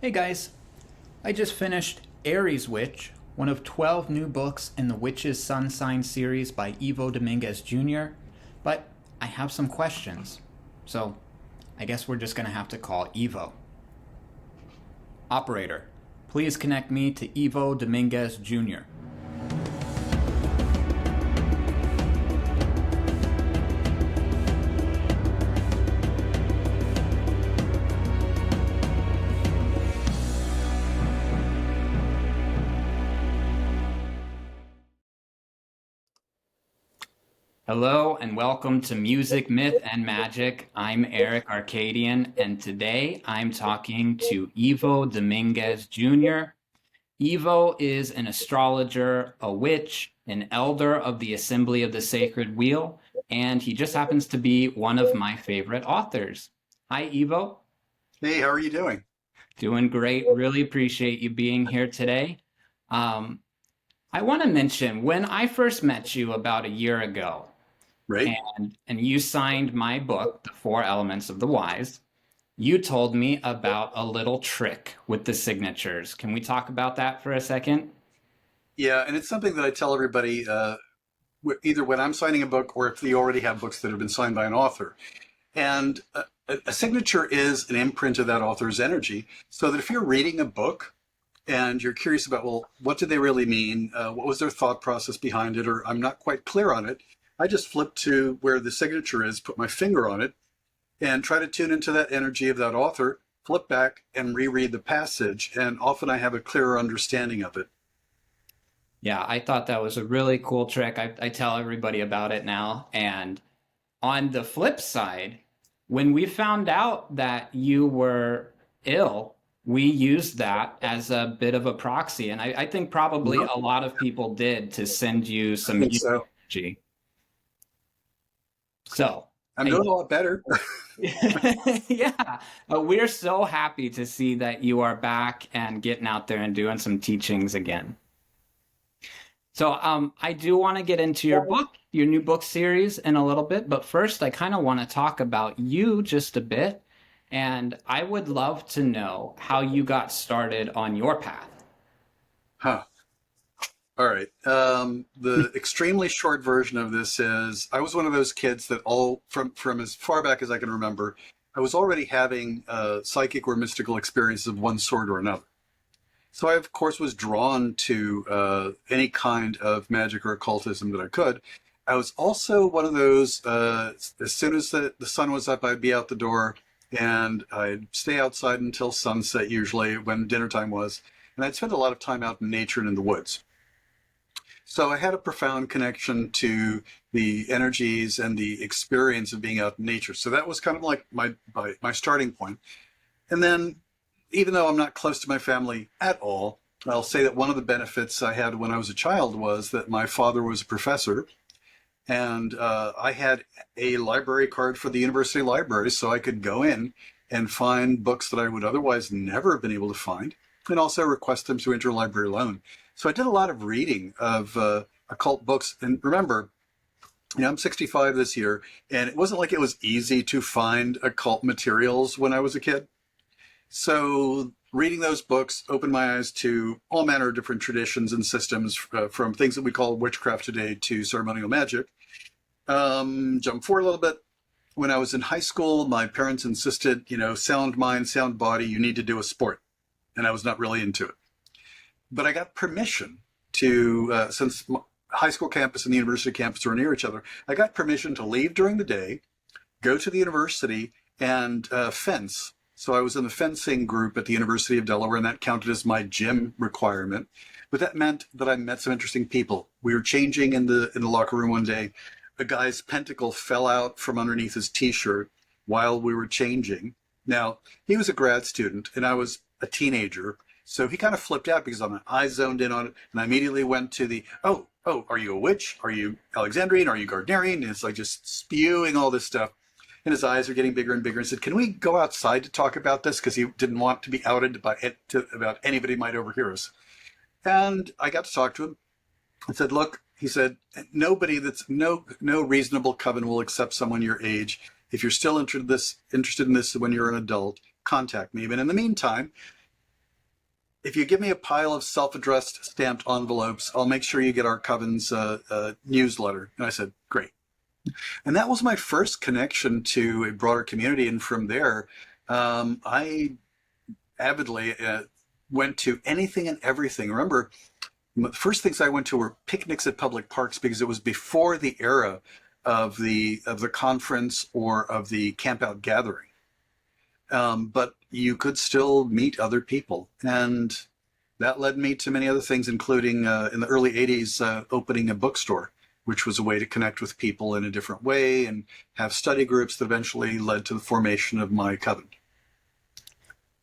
Hey guys, I just finished Aries Witch, one of 12 new books in the Witch's Sun Sign series by Ivo Dominguez Jr., but I have some questions, so I guess we're just gonna have to call Ivo. Operator, please connect me to Ivo Dominguez Jr. Hello and welcome to Music, Myth, and Magic. I'm Aerik Arkadian, and today I'm talking to Ivo Dominguez Jr. Ivo is an astrologer, a witch, an elder of the Assembly of the Sacred Wheel, and he just happens to be one of my favorite authors. Hi, Ivo. Hey, how are you doing? Doing great. Really appreciate you being here today. Um, I want to mention when I first met you about a year ago, Right? and you signed my book, The Four Elements of the Wise. You told me about a little trick with the signatures. Can we talk about that for a second? Yeah, and it's something that I tell everybody either when I'm signing a book or if they already have books that have been signed by an author. And a signature is an imprint of that author's energy. So that if you're reading a book and you're curious about, well, what did they really mean? What was their thought process behind it? Or I'm not quite clear on it. I just flip to where the signature is, put my finger on it, and try to tune into that energy of that author, flip back and reread the passage. And often I have a clearer understanding of it. Yeah, I thought that was a really cool trick. I tell everybody about it now. And on the flip side, when we found out that you were ill, we used that as a bit of a proxy. And I think probably Mhm. a lot of people did to send you I some think healing so. energy. So, I'm I doing a lot better. yeah, we're so happy to see that you are back and getting out there and doing some teachings again. So, I do want to get into your book, your new book series in a little bit, but first, I kind of want to talk about you just a bit, and I would love to know how you got started on your path. Huh. All right. The extremely short version of this is I was one of those kids that all from as far back as I can remember, I was already having psychic or mystical experiences of one sort or another. So I, of course, was drawn to any kind of magic or occultism that I could. I was also one of those, as soon as the sun was up, I'd be out the door and I'd stay outside until sunset, usually when dinner time was. And I'd spend a lot of time out in nature and in the woods. So I had a profound connection to the energies and the experience of being out in nature. So that was kind of like my starting point. And then, even though I'm not close to my family at all, I'll say that one of the benefits I had when I was a child was that my father was a professor, and I had a library card for the university library, so I could go in and find books that I would otherwise never have been able to find, and also request them through interlibrary loan. So I did a lot of reading of occult books. And remember, I'm 65 this year, and it wasn't like it was easy to find occult materials when I was a kid. So reading those books opened my eyes to all manner of different traditions and systems, from things that we call witchcraft today to ceremonial magic. Jump forward a little bit. When I was in high school, my parents insisted, sound mind, sound body, you need to do a sport. And I was not really into it. But I got permission to, since high school campus and the university campus were near each other, I got permission to leave during the day, go to the university, and fence. So I was in the fencing group at the University of Delaware, and that counted as my gym requirement. But that meant that I met some interesting people. We were changing in the locker room one day. A guy's pentacle fell out from underneath his t-shirt while we were changing. Now, he was a grad student, and I was a teenager. So he kind of flipped out because my eyes zoned in on it, and I immediately went to oh, are you a witch? Are you Alexandrian? Are you Gardnerian? And it's like just spewing all this stuff. And his eyes are getting bigger and bigger, and said, can we go outside to talk about this? Because he didn't want to be outed about anybody might overhear us. And I got to talk to him and said, look, he said, no reasonable coven will accept someone your age. If you're still interested in this when you're an adult, contact me. But in the meantime, if you give me a pile of self-addressed stamped envelopes, I'll make sure you get our Coven's newsletter. And I said, great. And that was my first connection to a broader community. And from there, I avidly went to anything and everything. Remember, the first things I went to were picnics at public parks because it was before the era of the conference or of the campout gathering. But you could still meet other people. And that led me to many other things, including in the early 80s, opening a bookstore, which was a way to connect with people in a different way and have study groups that eventually led to the formation of my coven.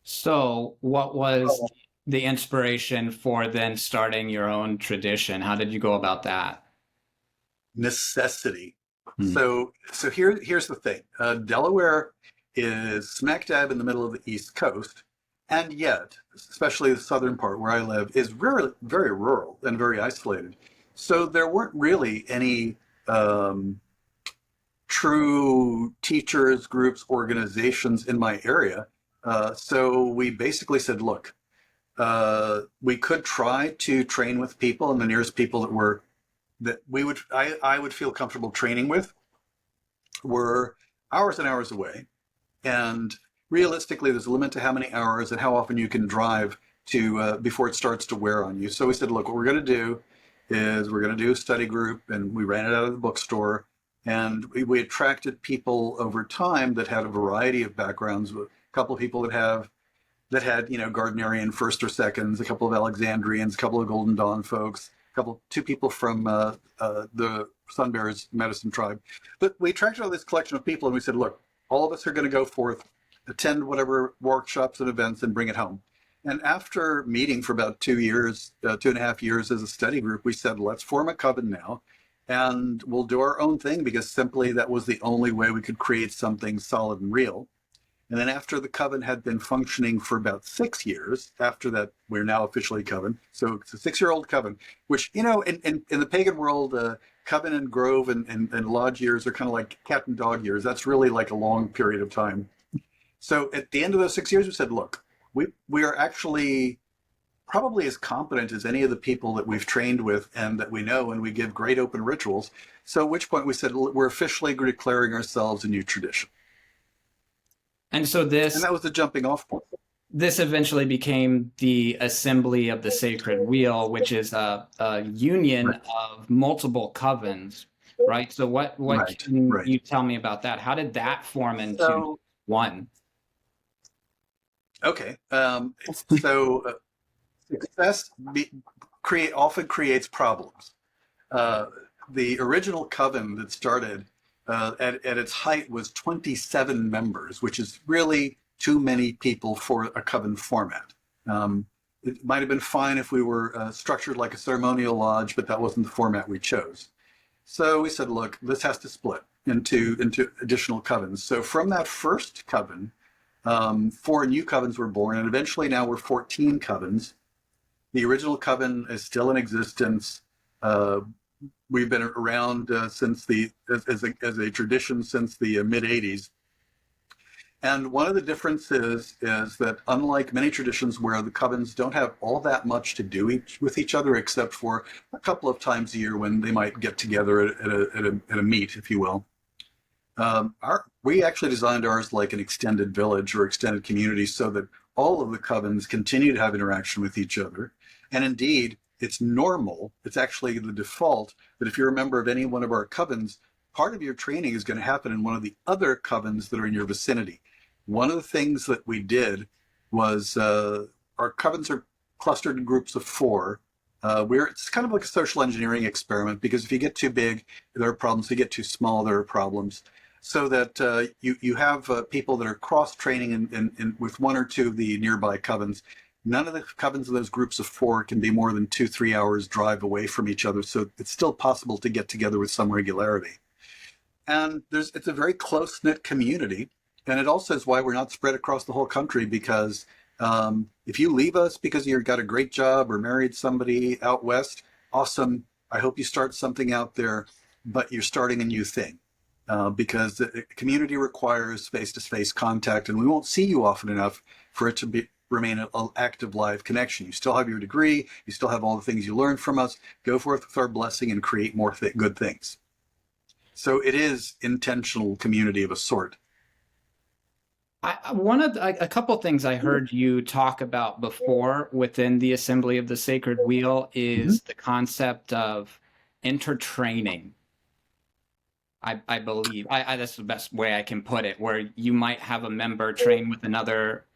So what was the inspiration for then starting your own tradition? How did you go about that? Necessity. So here's the thing. Delaware is smack dab in the middle of the East Coast, and yet, especially the southern part where I live, is very, very rural and very isolated. So there weren't really any true teachers, groups, organizations in my area. So we basically said, look, we could try to train with people, and the nearest people I would feel comfortable training with were hours and hours away. And realistically, there's a limit to how many hours and how often you can drive to before it starts to wear on you. So we said, look, what we're going to do is we're going to do a study group, and we ran it out of the bookstore. And we attracted people over time that had a variety of backgrounds. A couple of people that had Gardnerian first or seconds, a couple of Alexandrians, a couple of Golden Dawn folks, two people from the Sun Bears medicine tribe. But we attracted all this collection of people, and we said, look, all of us are going to go forth, attend whatever workshops and events, and bring it home. And after meeting for about 2 years, 2.5 years as a study group, we said, let's form a coven now, and we'll do our own thing, because simply that was the only way we could create something solid and real. And then after the coven had been functioning for about 6 years, after that, we're now officially coven. So it's a 6-year-old coven, which, in the pagan world, coven and grove and lodge years are kind of like cat and dog years. That's really like a long period of time. So at the end of those 6 years, we said, look, we are actually probably as competent as any of the people that we've trained with and that we know, and we give great open rituals. So at which point we said, we're officially declaring ourselves a new tradition. And so And that was the jumping off point. this eventually became the Assembly of the Sacred Wheel, which is a union of multiple covens, right? So what can you tell me about that? How did that form into one? Okay. Success often creates problems. The original coven that started at its height was 27 members, which is really too many people for a coven format. It might have been fine if we were structured like a ceremonial lodge, but that wasn't the format we chose. So we said, look, this has to split into additional covens. So from that first coven, 4 new covens were born, and eventually now we're 14 covens. The original coven is still in existence. We've been around as a tradition since the mid 80s. And one of the differences is that unlike many traditions where the covens don't have all that much to do with each other, except for a couple of times a year when they might get together at a meet, if you will. We actually designed ours like an extended village or extended community so that all of the covens continue to have interaction with each other. And indeed, it's normal, it's actually the default, that if you're a member of any one of our covens, part of your training is going to happen in one of the other covens that are in your vicinity. One of the things that we did was our covens are clustered in groups of 4. It's kind of like a social engineering experiment, because if you get too big, there are problems. If you get too small, there are problems. So that you have people that are cross-training in with 1 or 2 of the nearby covens. None of the covens of those groups of 4 can be more than 2-3 hours drive away from each other. So it's still possible to get together with some regularity. And it's a very close-knit community. And it also is why we're not spread across the whole country, because if you leave us because you've got a great job or married somebody out west, awesome. I hope you start something out there, but you're starting a new thing. Because the community requires face-to-face contact, and we won't see you often enough for it to remain an active live connection. You still have your degree, you still have all the things you learned from us. Go forth with our blessing and create more good things. So it is intentional community of a sort. A couple things I heard you talk about before within the Assembly of the Sacred Wheel is the concept of intertraining. I believe that's the best way I can put it, where you might have a member train with another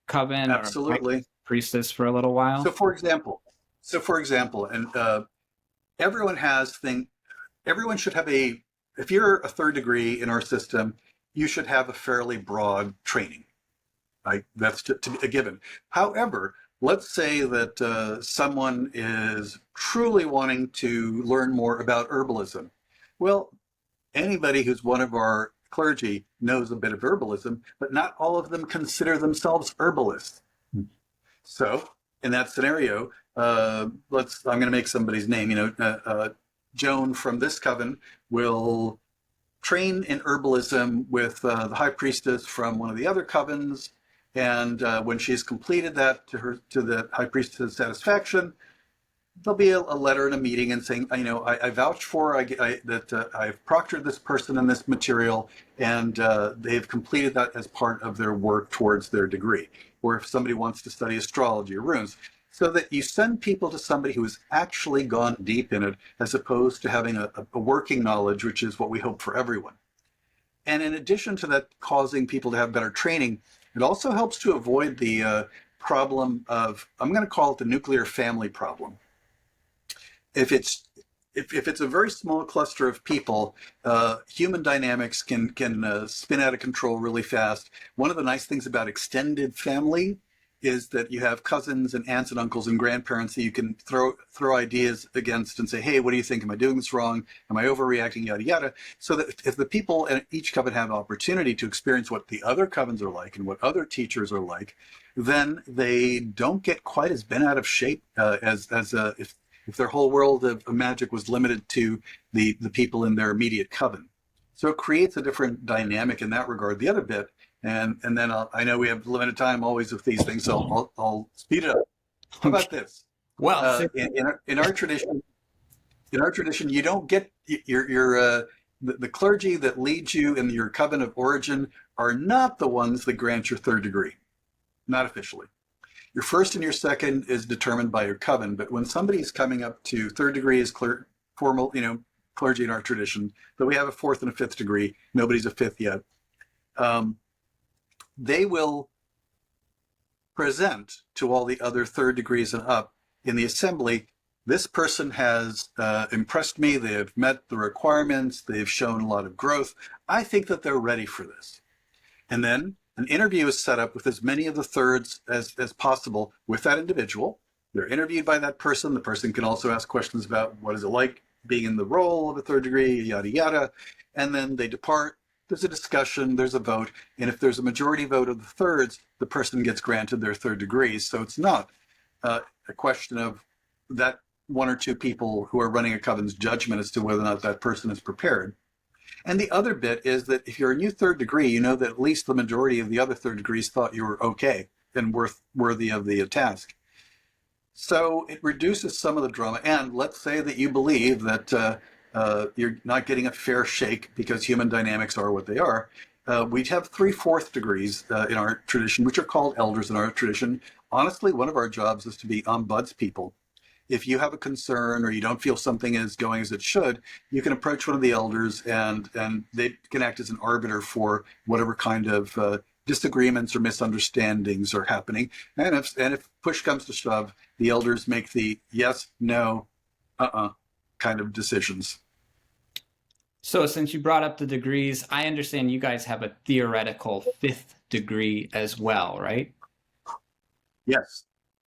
coven Absolutely. or priestess for a little while. So for example, and everyone should have if you're a third degree in our system, you should have a fairly broad training. That's to be a given. However, let's say that someone is truly wanting to learn more about herbalism. Well, anybody who's one of our clergy knows a bit of herbalism, but not all of them consider themselves herbalists. So in that scenario, I'm going to make somebody's name, Joan from this coven will train in herbalism with the high priestess from one of the other covens. And when she's completed that to the high priestess' satisfaction, there'll be a letter in a meeting and saying, I vouch for that I've proctored this person and this material, and they've completed that as part of their work towards their degree. Or if somebody wants to study astrology or runes, so that you send people to somebody who has actually gone deep in it, as opposed to having a working knowledge, which is what we hope for everyone. And in addition to that causing people to have better training, it also helps to avoid the problem of, I'm going to call it the nuclear family problem. If it's a very small cluster of people, human dynamics can spin out of control really fast. One of the nice things about extended family is that you have cousins and aunts and uncles and grandparents that you can throw ideas against and say, hey, what do you think? Am I doing this wrong? Am I overreacting? Yada, yada. So that if the people in each coven have an opportunity to experience what the other covens are like and what other teachers are like, then they don't get quite as bent out of shape if their whole world of magic was limited to the people in their immediate coven. So it creates a different dynamic in that regard. The other bit, and then I know we have limited time always with these things, so I'll speed it up. How about this? Well, in our tradition, you don't get the clergy that lead you in your coven of origin are not the ones that grant your third degree, not officially. Your first and your second is determined by your coven, but when somebody's coming up to third degree is formal, clergy in our tradition, but we have a fourth and a fifth degree. Nobody's a fifth yet. They will present to all the other third degrees and up in the assembly, this person has impressed me. They have met the requirements. They've shown a lot of growth. I think that they're ready for this. And then an interview is set up with as many of the thirds as possible with that individual. They're interviewed by that person. The person can also ask questions about what is it like being in the role of a third degree, yada, yada. And then they depart. There's a discussion, there's a vote. And if there's a majority vote of the thirds, the person gets granted their third degree. So it's not a question of that one or two people who are running a coven's judgment as to whether or not that person is prepared. And the other bit is that if you're a new third degree, you know that at least the majority of the other third degrees thought you were okay and worthy of the task. So it reduces some of the drama. And let's say that you believe that you're not getting a fair shake because human dynamics are what they are. We have 3/4 degrees in our tradition, which are called elders in our tradition. Honestly, one of our jobs is to be ombudspeople. If you have a concern or you don't feel something is going as it should, you can approach one of the elders and they can act as an arbiter for whatever kind of disagreements or misunderstandings are happening. And if push comes to shove, the elders make the yes, no, kind of decisions. So since you brought up the degrees, I understand you guys have a theoretical fifth degree as well, right? Yes,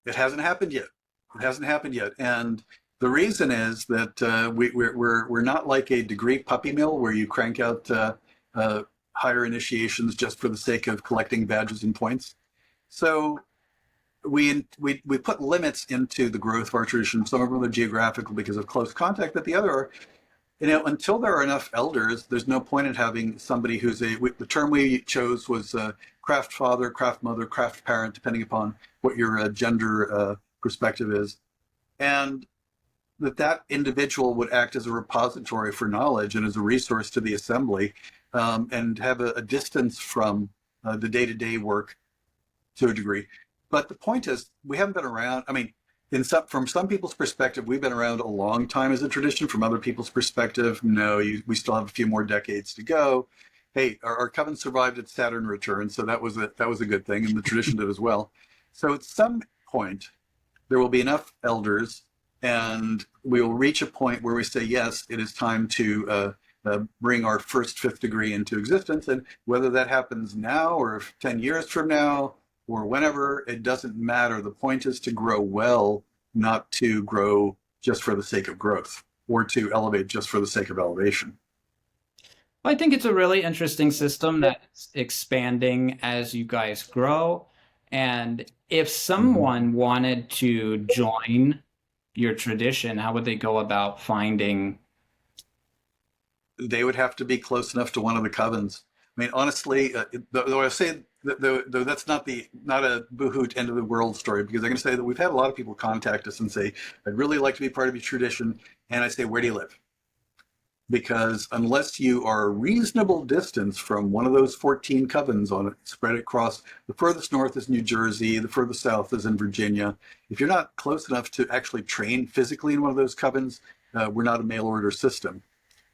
it hasn't happened yet. And the reason is that we're not like a degree puppy mill where you crank out higher initiations just for the sake of collecting badges and points. So we put limits into the growth of our tradition. Some of them are geographical because of close contact, but the other are, until there are enough elders, there's no point in having somebody who's the term we chose was craft father, craft mother, craft parent, depending upon what your gender perspective is. And that individual would act as a repository for knowledge and as a resource to the assembly, and have a distance from the day-to-day work to a degree. But the point is, we haven't been around. I mean, from some people's perspective, we've been around a long time as a tradition. From other people's perspective, no, we still have a few more decades to go. Hey, our coven survived its Saturn return, so that was a good thing, and the tradition did as well. So at some point, there will be enough elders, and we will reach a point where we say, yes, it is time to bring our first fifth degree into existence. And whether that happens now or 10 years from now or whenever, it doesn't matter. The point is to grow well, not to grow just for the sake of growth or to elevate just for the sake of elevation. I think it's a really interesting system that's expanding as you guys grow. And if someone wanted to join your tradition, how would they go about finding? They would have to be close enough to one of the covens. I mean, honestly, though I say though that's not a boohoo end of the world story, because I'm going to say that we've had a lot of people contact us and say, I'd really like to be part of your tradition. And I say, where do you live? Because unless you are a reasonable distance from one of those 14 covens on it, spread across, the furthest north is New Jersey, the furthest south is in Virginia. If you're not close enough to actually train physically in one of those covens, we're not a mail order system.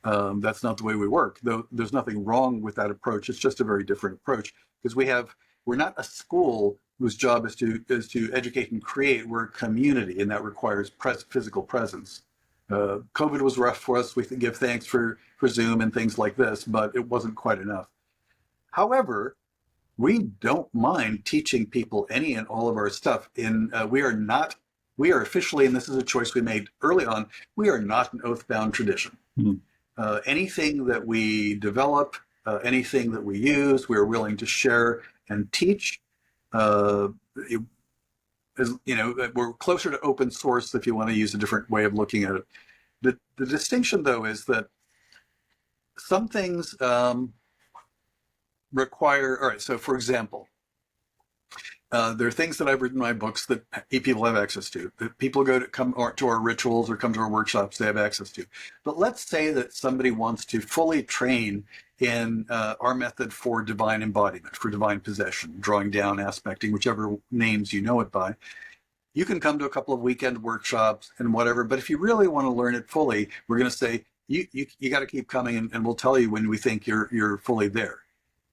That's not the way we work, though there's nothing wrong with that approach. It's just a very different approach, because we're not a school whose job is to educate and create. We're a community, and that requires physical presence. COVID was rough for us. We can give thanks for Zoom and things like this, but it wasn't quite enough. However, we don't mind teaching people any and all of our stuff. We are officially, and this is a choice we made early on, we are not an oath-bound tradition. Anything that we develop, anything that we use, we're willing to share and teach. We're closer to open source, if you want to use a different way of looking at it. The distinction, though, is that some things require, all right, so for example, there are things that I've written in my books that people have access to, that people come to our rituals or come to our workshops, they have access to. But let's say that somebody wants to fully train in our method for divine embodiment, for divine possession, drawing down, aspecting, whichever names you know it by. You can come to a couple of weekend workshops and whatever, but if you really want to learn it fully, we're going to say, you got to keep coming, and we'll tell you when we think you're fully there.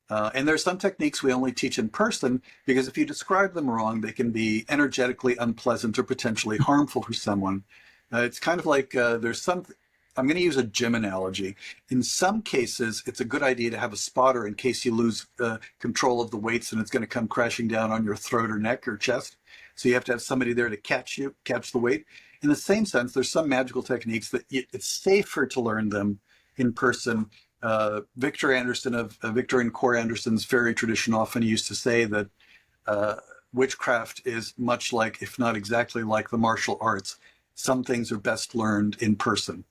And there's some techniques we only teach in person, because if you describe them wrong, they can be energetically unpleasant or potentially harmful for someone. It's kind of like I'm going to use a gym analogy. In some cases, it's a good idea to have a spotter in case you lose control of the weights and it's going to come crashing down on your throat or neck or chest. So you have to have somebody there to catch the weight. In the same sense, there's some magical techniques that it's safer to learn them in person. Victor Anderson of Victor and Core Anderson's fairy tradition often used to say that witchcraft is much like, if not exactly like, the martial arts. Some things are best learned in person.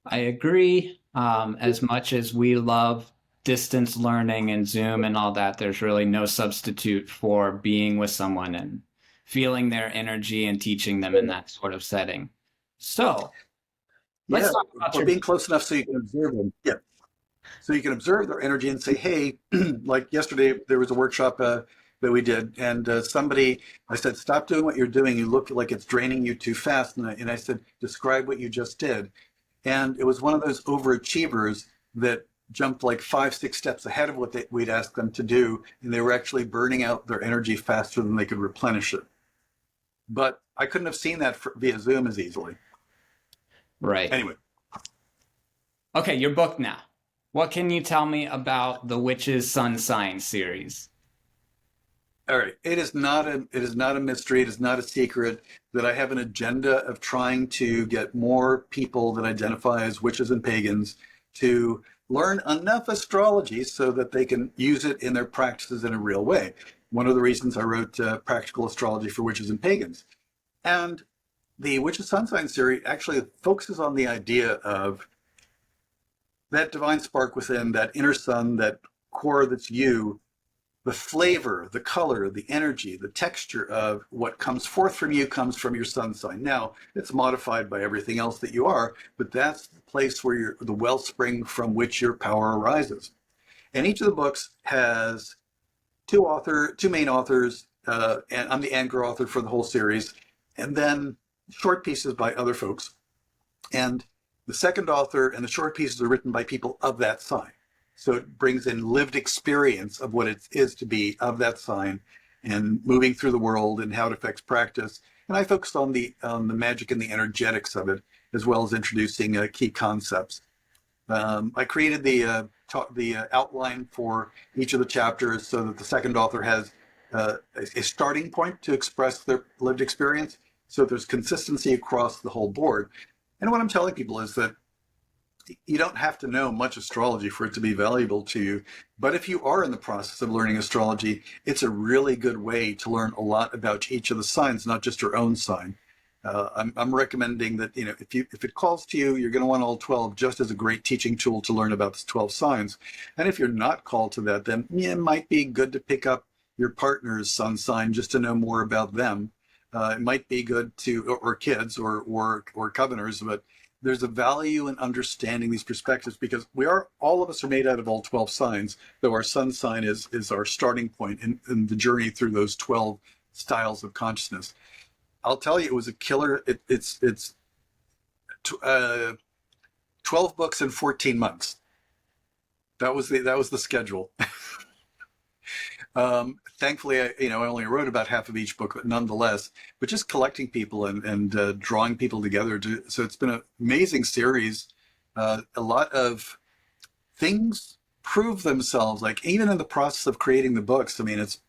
I agree. As much as we love distance learning and Zoom and all that, there's really no substitute for being with someone and feeling their energy and teaching them in that sort of setting. So let's talk about being close enough so you can observe them. Yeah. So you can observe their energy and say, hey, like yesterday, there was a workshop that we did, and I said, stop doing what you're doing. You look like it's draining you too fast. And I said, describe what you just did. And it was one of those overachievers that jumped like 5-6 steps ahead of what we'd asked them to do. And they were actually burning out their energy faster than they could replenish it. But I couldn't have seen that via Zoom as easily. Right. Anyway. Okay, your book now. What can you tell me about the Witch's Sun Sign series? All right. It is not a mystery. It is not a secret that I have an agenda of trying to get more people that identify as witches and pagans to learn enough astrology so that they can use it in their practices in a real way. One of the reasons I wrote Practical Astrology for Witches and Pagans. And the Witch's Sun Sign series actually focuses on the idea of that divine spark within, that inner sun, that core that's you, the flavor, the color, the energy, the texture of what comes forth from you comes from your sun sign. Now, it's modified by everything else that you are, but that's the place where you're the wellspring from which your power arises. And each of the books has two main authors, and I'm the anchor author for the whole series, and then short pieces by other folks. And the second author and the short pieces are written by people of that sign. So it brings in lived experience of what it is to be of that sign and moving through the world and how it affects practice. And I focused on the magic and the energetics of it, as well as introducing key concepts. I created the outline for each of the chapters so that the second author has a starting point to express their lived experience, so there's consistency across the whole board. And what I'm telling people is that you don't have to know much astrology for it to be valuable to you. But if you are in the process of learning astrology, it's a really good way to learn a lot about each of the signs, not just your own sign. I'm recommending that, if it calls to you, you're going to want all 12 just as a great teaching tool to learn about the 12 signs. And if you're not called to that, then it might be good to pick up your partner's sun sign just to know more about them. It might be good to, or kids or covenanters, but there's a value in understanding these perspectives because all of us are made out of all 12 signs, though our sun sign is our starting point in the journey through those 12 styles of consciousness. I'll tell you, it was a killer. It's 12 books in 14 months. That was the schedule. Thankfully, I only wrote about half of each book, but nonetheless, but just collecting people and drawing people together. So it's been an amazing series. A lot of things prove themselves, like even in the process of creating the books. I mean, it's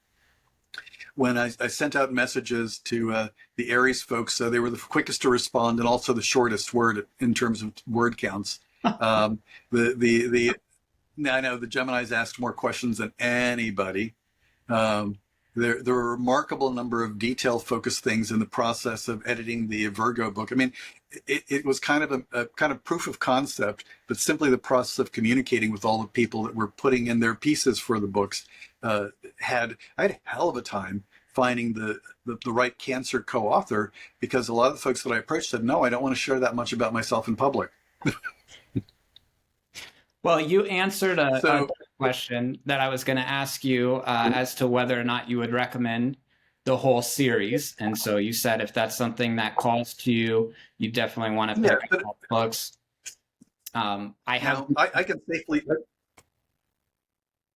when I sent out messages to the Aries folks, they were the quickest to respond and also the shortest word in terms of word counts. Now I know the Geminis asked more questions than anybody. There were a remarkable number of detail-focused things in the process of editing the Virgo book. I mean, it was kind of a kind of proof of concept, but simply the process of communicating with all the people that were putting in their pieces for the books. I had a hell of a time finding the right Cancer co-author because a lot of the folks that I approached said, no, I don't want to share that much about myself in public. Well, you answered a question that I was going to ask you as to whether or not you would recommend the whole series. And so you said if that's something that calls to you, you definitely want to pick up books. I can safely...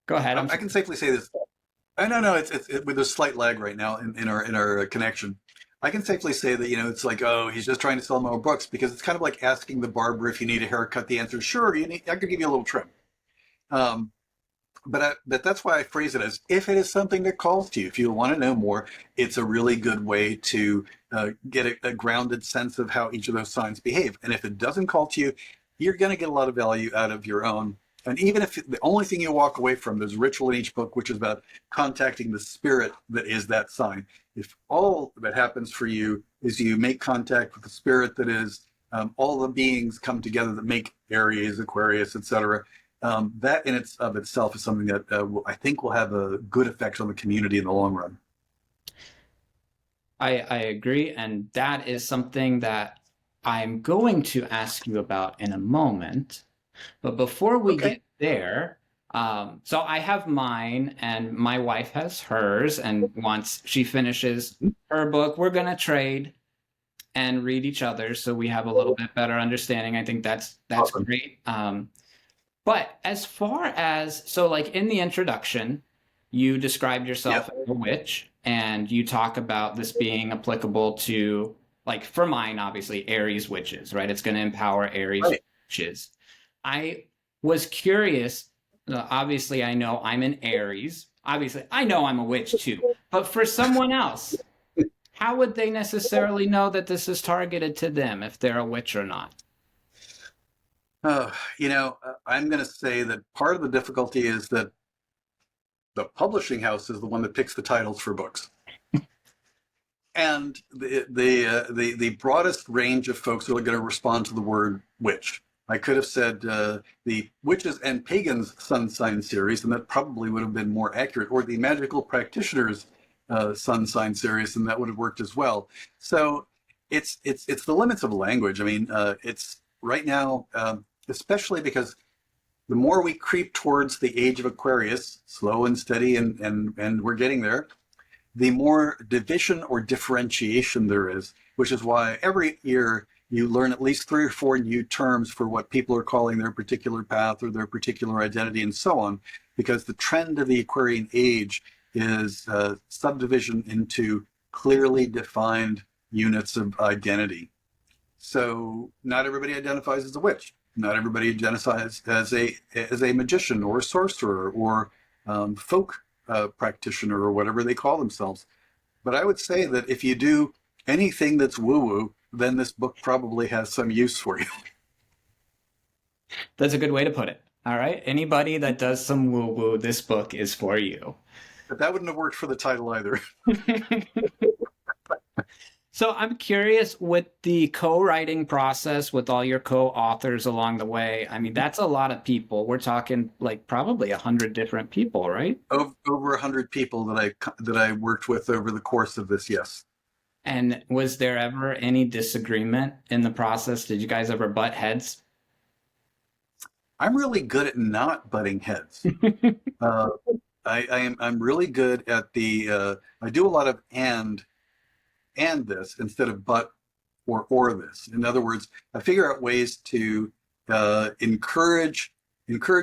Go ahead. I can safely say this. I don't know. It's with a slight lag right now in our connection. I can safely say that, it's like, oh, he's just trying to sell more books because it's kind of like asking the barber if you need a haircut. The answer is sure. I could give you a little trim. But that's why I phrase it as if it is something that calls to you. If you want to know more, it's a really good way to get a grounded sense of how each of those signs behave. And if it doesn't call to you, you're going to get a lot of value out of your own. And even if the only thing you walk away from, there's a ritual in each book, which is about contacting the spirit that is that sign. If all that happens for you is you make contact with the spirit that is all the beings come together that make Aries, Aquarius, etc., that in itself is something that I think will have a good effect on the community in the long run. I agree. And that is something that I'm going to ask you about in a moment. But before we get there, so I have mine and my wife has hers. And once she finishes her book, we're going to trade and read each other's so we have a little bit better understanding. I think that's awesome. Great. But as far as, so like in the introduction, you described yourself as a witch and you talk about this being applicable to, like for mine, obviously, Aries witches, right? It's going to empower Aries witches. I was curious, obviously I know I'm an Aries. Obviously I know I'm a witch too, but for someone else, how would they necessarily know that this is targeted to them if they're a witch or not? I'm going to say that part of the difficulty is that the publishing house is the one that picks the titles for books. And the broadest range of folks are going to respond to the word witch. I could have said the Witches and Pagans Sun Sign series, and that probably would have been more accurate, or the Magical Practitioners Sun Sign series, and that would have worked as well. So it's the limits of language. I mean, it's right now, especially because the more we creep towards the age of Aquarius, slow and steady, and we're getting there, the more division or differentiation there is, which is why every year you learn at least 3 or 4 new terms for what people are calling their particular path or their particular identity and so on, because the trend of the Aquarian age is subdivision into clearly defined units of identity. So not everybody identifies as a witch. Not everybody identifies as a magician or a sorcerer or folk practitioner or whatever they call themselves. But I would say that if you do anything that's woo-woo, then this book probably has some use for you. That's a good way to put it. All right. Anybody that does some woo-woo, this book is for you. But that wouldn't have worked for the title either. So I'm curious, with the co-writing process with all your co-authors along the way, I mean, that's a lot of people. We're talking like probably 100 different people, right? Over 100 people that I worked with over the course of this, yes. And was there ever any disagreement in the process? Did you guys ever butt heads? I'm really good at not butting heads. I'm really good at I do a lot of and this instead of but or this. In other words, I figure out ways to encourage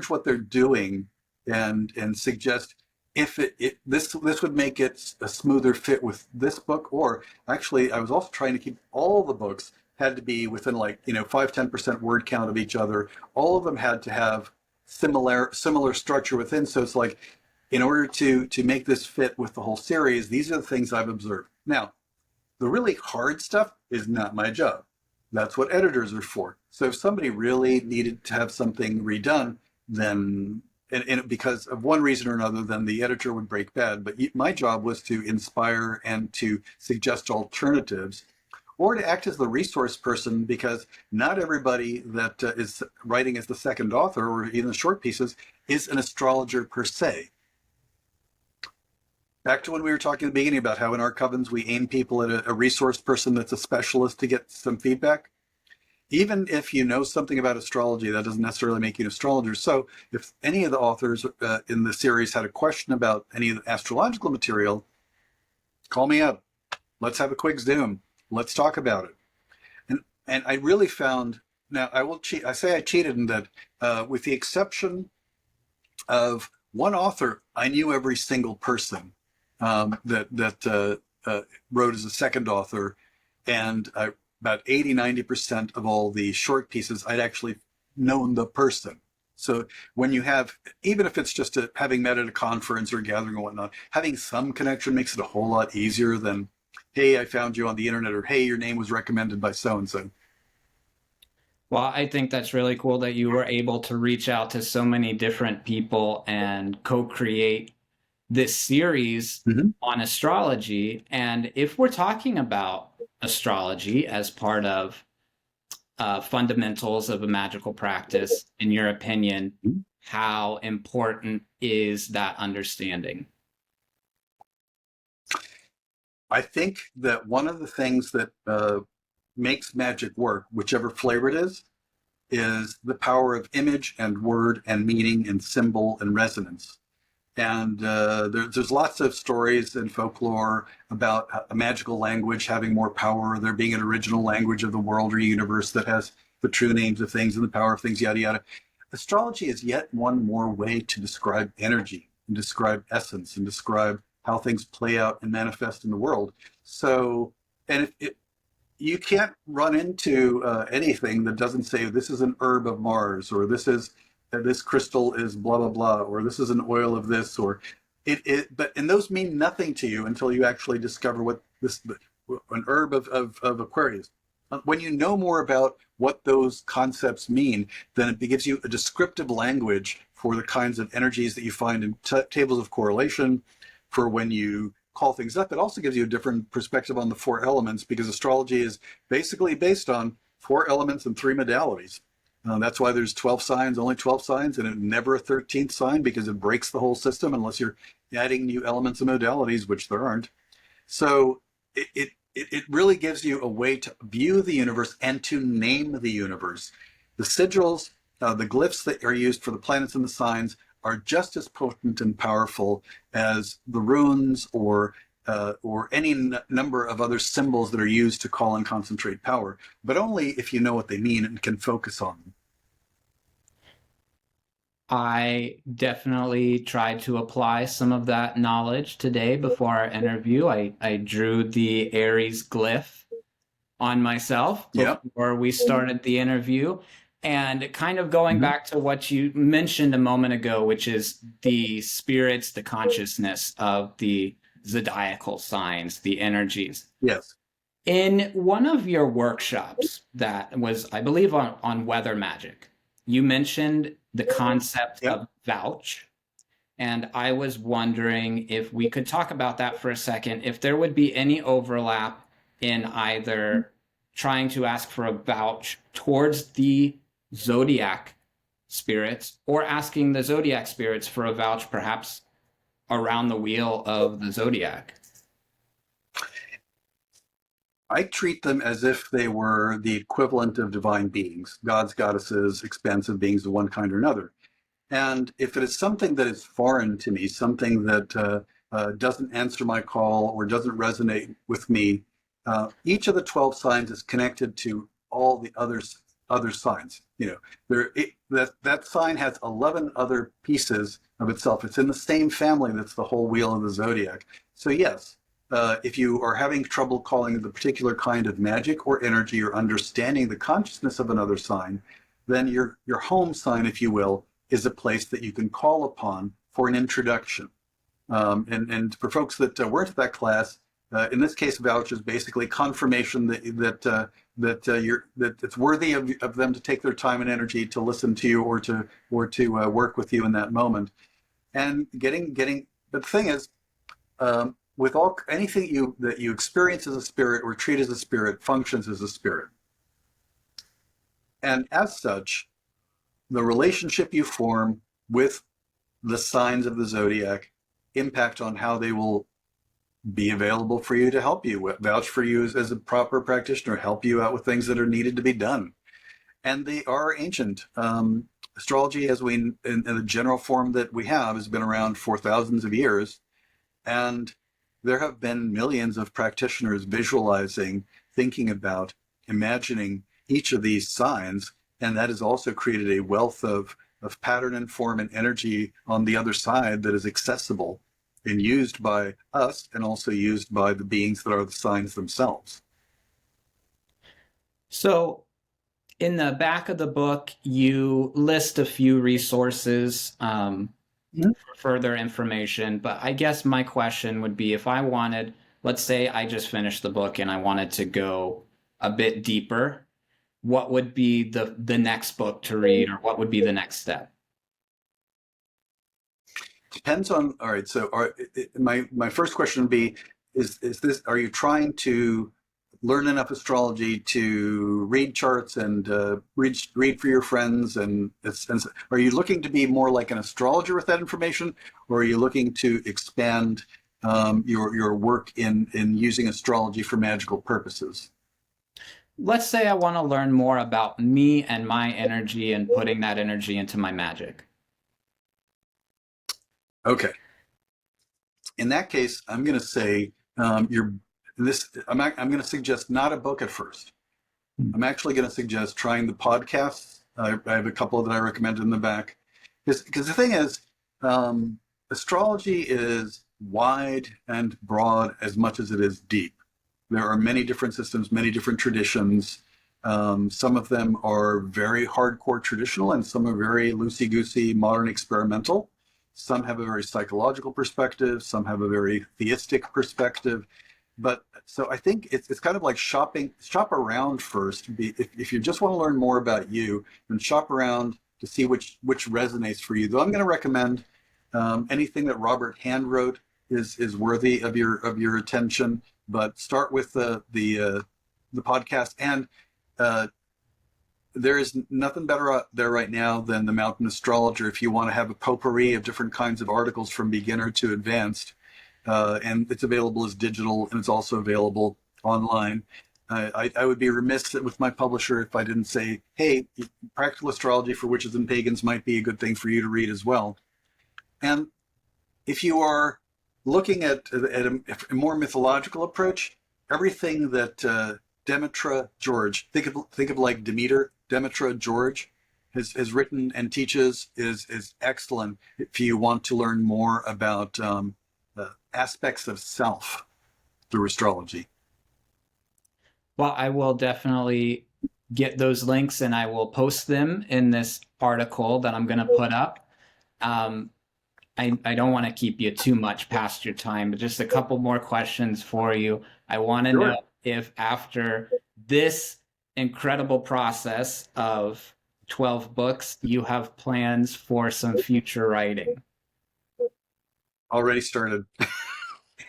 what they're doing and suggest if this would make it a smoother fit with this book. Or actually, I was also trying to keep all the books had to be within 5-10% word count of each other. All of them had to have similar structure within. So it's like, in order to make this fit with the whole series, these are the things I've observed. Now, the really hard stuff is not my job. That's what editors are for. So if somebody really needed to have something redone, then, and because of one reason or another, then the editor would break bad. But my job was to inspire and to suggest alternatives, or to act as the resource person, because not everybody that is writing as the second author, or even the short pieces, is an astrologer per se. Back to when we were talking at the beginning about how in our covens we aim people at a resource person that's a specialist to get some feedback. Even if you know something about astrology, that doesn't necessarily make you an astrologer. So if any of the authors in the series had a question about any of the astrological material, call me up. Let's have a quick Zoom. Let's talk about it. And I really found, now I will cheat. I say I cheated in that with the exception of one author, I knew every single person that wrote as a second author, and about 80-90% of all the short pieces I'd actually known the person. So when you have, even if it's just having met at a conference or a gathering or whatnot, having some connection makes it a whole lot easier than, hey, I found you on the internet, or hey, your name was recommended by so-and-so. Well, I think that's really cool that you were able to reach out to so many different people and co-create this series on astrology. And if we're talking about astrology as part of fundamentals of a magical practice, in your opinion, how important is that understanding? I think that one of the things that makes magic work, whichever flavor it is the power of image and word and meaning and symbol and resonance. And there's lots of stories and folklore about a magical language having more power, there being an original language of the world or universe that has the true names of things and the power of things, yada, yada. Astrology is yet one more way to describe energy and describe essence and describe how things play out and manifest in the world. So, and you can't run into anything that doesn't say this is an herb of Mars, or this crystal is blah, blah, blah, or this is an oil of this, or and those mean nothing to you until you actually discover what an herb of Aquarius. When you know more about what those concepts mean, then it gives you a descriptive language for the kinds of energies that you find in tables of correlation, for when you call things up. It also gives you a different perspective on the 4 elements, because astrology is basically based on 4 elements and 3 modalities. That's why there's 12 signs, only 12 signs, and never a 13th sign, because it breaks the whole system unless you're adding new elements and modalities, which there aren't. So it really gives you a way to view the universe and to name the universe. The sigils, the glyphs that are used for the planets and the signs are just as potent and powerful as the runes or any number of other symbols that are used to call and concentrate power, but only if you know what they mean and can focus on them. I definitely tried to apply some of that knowledge today before our interview. I drew the Aries glyph on myself before we started the interview. And kind of going back to what you mentioned a moment ago, which is the spirits, the consciousness of the zodiacal signs, the energies. Yes. In one of your workshops that was, I believe, on weather magic, you mentioned the concept of vouch. And I was wondering if we could talk about that for a second, if there would be any overlap in either trying to ask for a vouch towards the zodiac spirits or asking the zodiac spirits for a vouch perhaps around the wheel of the zodiac. I treat them as if they were the equivalent of divine beings, gods, goddesses, expansive beings of one kind or another. And if it is something that is foreign to me, something that doesn't answer my call or doesn't resonate with me, each of the 12 signs is connected to all the other signs. That sign has 11 other pieces of itself. It's in the same family that's the whole wheel of the zodiac. So yes, if you are having trouble calling the particular kind of magic or energy or understanding the consciousness of another sign, then your home sign, if you will, is a place that you can call upon for an introduction. And for folks that weren't at that class, in this case, vouch is basically confirmation that it's worthy of them to take their time and energy to listen to you or to work with you in that moment. And but the thing is, with anything that you experience as a spirit or treat as a spirit functions as a spirit. And as such, the relationship you form with the signs of the zodiac impact on how they will be available for you to help you, vouch for you as a proper practitioner, help you out with things that are needed to be done. And they are ancient. Astrology, in the general form that we have, has been around for thousands of years. And there have been millions of practitioners visualizing, thinking about, imagining each of these signs. And that has also created a wealth of pattern and form and energy on the other side that is accessible and used by us and also used by the beings that are the signs themselves. So in the back of the book, you list a few resources for further information. But I guess my question would be, if I wanted, let's say I just finished the book and I wanted to go a bit deeper, what would be the next book to read, or what would be the next step? Depends on, all right, so my first question would be, are you trying to learn enough astrology to read charts and read for your friends? And are you looking to be more like an astrologer with that information, or are you looking to expand your work in using astrology for magical purposes? Let's say I want to learn more about me and my energy and putting that energy into my magic. Okay. In that case, I'm going to say I'm going to suggest not a book at first. I'm actually going to suggest trying the podcasts. I have a couple that I recommended in the back, because the thing is, astrology is wide and broad as much as it is deep. There are many different systems, many different traditions. Some of them are very hardcore traditional, and some are very loosey-goosey, modern, experimental. Some have a very psychological perspective. Some have a very theistic perspective. But so I think it's kind of like shop around first. If you just want to learn more about you, then shop around to see which resonates for you. Though I'm going to recommend anything that Robert Hand wrote is worthy of your attention. But start with the podcast, and there is nothing better out there right now than the Mountain Astrologer if you want to have a potpourri of different kinds of articles from beginner to advanced. And it's available as digital, and it's also available online. I would be remiss with my publisher if I didn't say, hey, Practical Astrology for Witches and Pagans might be a good thing for you to read as well. And if you are looking at a more mythological approach, everything that Demetra George, think of like Demeter, Demetra George has written and teaches is excellent if you want to learn more about aspects of self through astrology. Well, I will definitely get those links and I will post them in this article that I'm going to put up. I don't want to keep you too much past your time, but just a couple more questions for you. I want to know if after this incredible process of 12 books, you have plans for some future writing. Already started.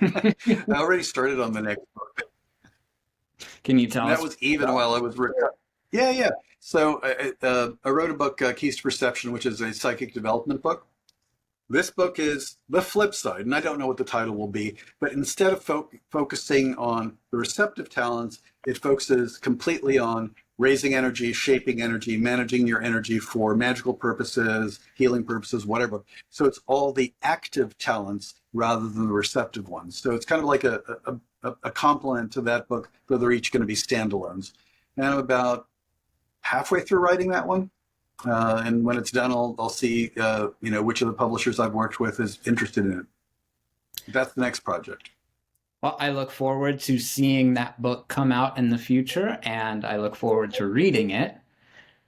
I already started on the next book. Can you tell us? That was even while I was yeah. So I wrote a book, Keys to Perception, which is a psychic development book. This book is the flip side, and I don't know what the title will be, but instead of focusing on the receptive talents, it focuses completely on raising energy, shaping energy, managing your energy for magical purposes, healing purposes, whatever. So it's all the active talents rather than the receptive ones. So it's kind of like a complement to that book, though they're each going to be standalones. And I'm about halfway through writing that one. And when it's done, I'll see, which of the publishers I've worked with is interested in it. That's the next project. Well, I look forward to seeing that book come out in the future, and I look forward to reading it.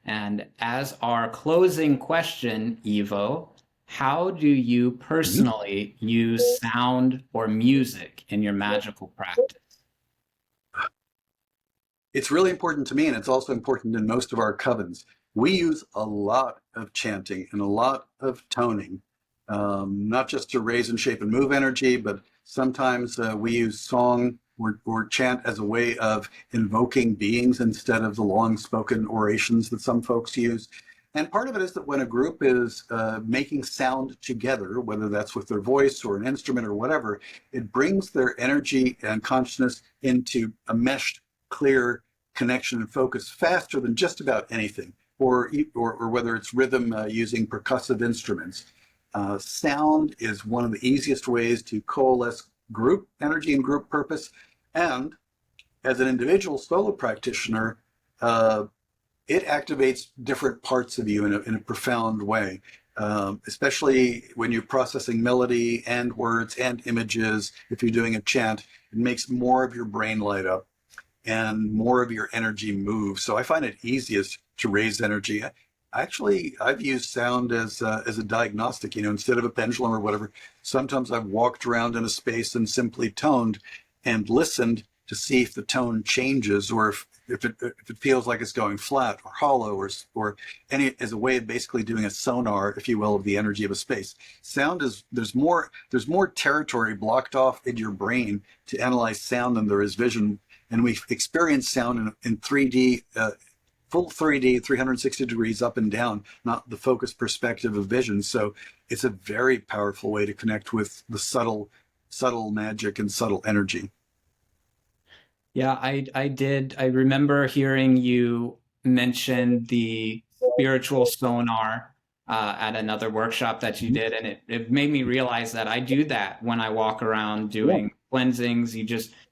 And as our closing question, Ivo, how do you personally use sound or music in your magical practice? It's really important to me, and it's also important in most of our covens. We use a lot of chanting and a lot of toning, not just to raise and shape and move energy, but sometimes we use song or chant as a way of invoking beings instead of the long spoken orations that some folks use. And part of it is that when a group is making sound together, whether that's with their voice or an instrument or whatever, it brings their energy and consciousness into a meshed, clear connection and focus faster than just about anything, or whether it's rhythm using percussive instruments. Sound is one of the easiest ways to coalesce group energy and group purpose. And as an individual solo practitioner, it activates different parts of you in a profound way, especially when you're processing melody and words and images. If you're doing a chant, it makes more of your brain light up and more of your energy move. So I find it easiest to raise energy. I've used sound as a diagnostic, instead of a pendulum or whatever. Sometimes I've walked around in a space and simply toned and listened to see if the tone changes, or if it feels like it's going flat or hollow, or any, as a way of basically doing a sonar, if you will, of the energy of a space. Sound is, there's more territory blocked off in your brain to analyze sound than there is vision. And we experience sound in 3D, full 3D, 360 degrees up and down, not the focused perspective of vision. So it's a very powerful way to connect with the subtle magic and subtle energy. Yeah, I remember hearing you mention the spiritual sonar at another workshop that you did, and it made me realize that I do that when I walk around doing cleansings.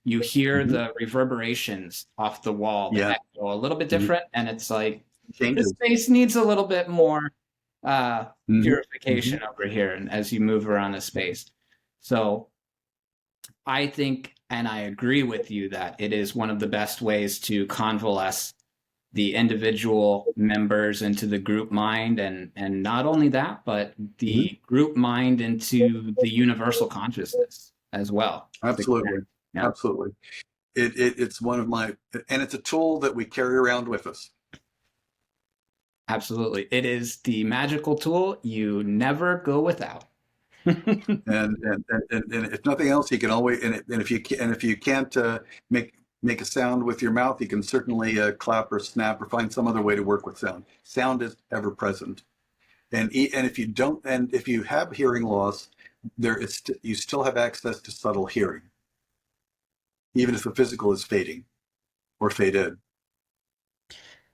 You hear the reverberations off the wall that echo a little bit different, and it's like this space needs a little bit more purification over here, and as you move around the space. So I think, and I agree with you, that it is one of the best ways to convalesce the individual members into the group mind, and not only that, but the group mind into the universal consciousness as well. Absolutely. Yeah. Absolutely. It's one of my, and it's a tool that we carry around with us. Absolutely. It is the magical tool you never go without. and if nothing else, you can always, and if you can't make make a sound with your mouth, you can certainly clap or snap or find some other way to work with sound. Sound is ever present. And if you don't, and if you have hearing loss, you still have access to subtle hearing, even if the physical is fading or faded.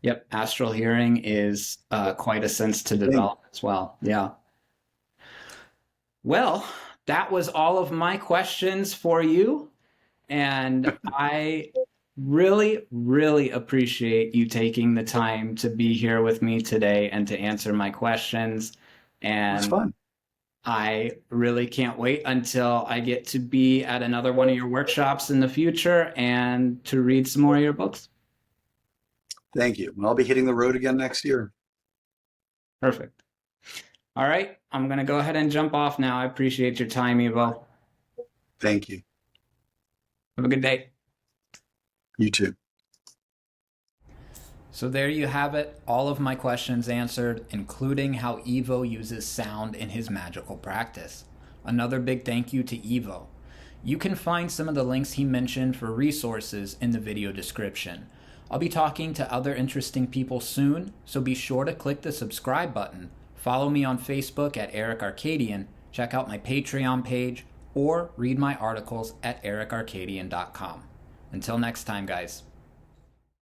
Yep, astral hearing is quite a sense to develop as well. Yeah. Well, that was all of my questions for you. And I really, really appreciate you taking the time to be here with me today and to answer my questions. And It's fun. I really can't wait until I get to be at another one of your workshops in the future and to read some more of your books. Thank you. And I'll be hitting the road again next year. Perfect. All right. I'm going to go ahead and jump off now. I appreciate your time, Ivo. Thank you. Have a good day. You too. So there you have it, all of my questions answered, including how Ivo uses sound in his magical practice. Another big thank you to Ivo. You can find some of the links he mentioned for resources in the video description. I'll be talking to other interesting people soon, so be sure to click the subscribe button, follow me on Facebook at Aerik Arkadian, check out my Patreon page, or read my articles at aerikarkadian.com. Until next time, guys.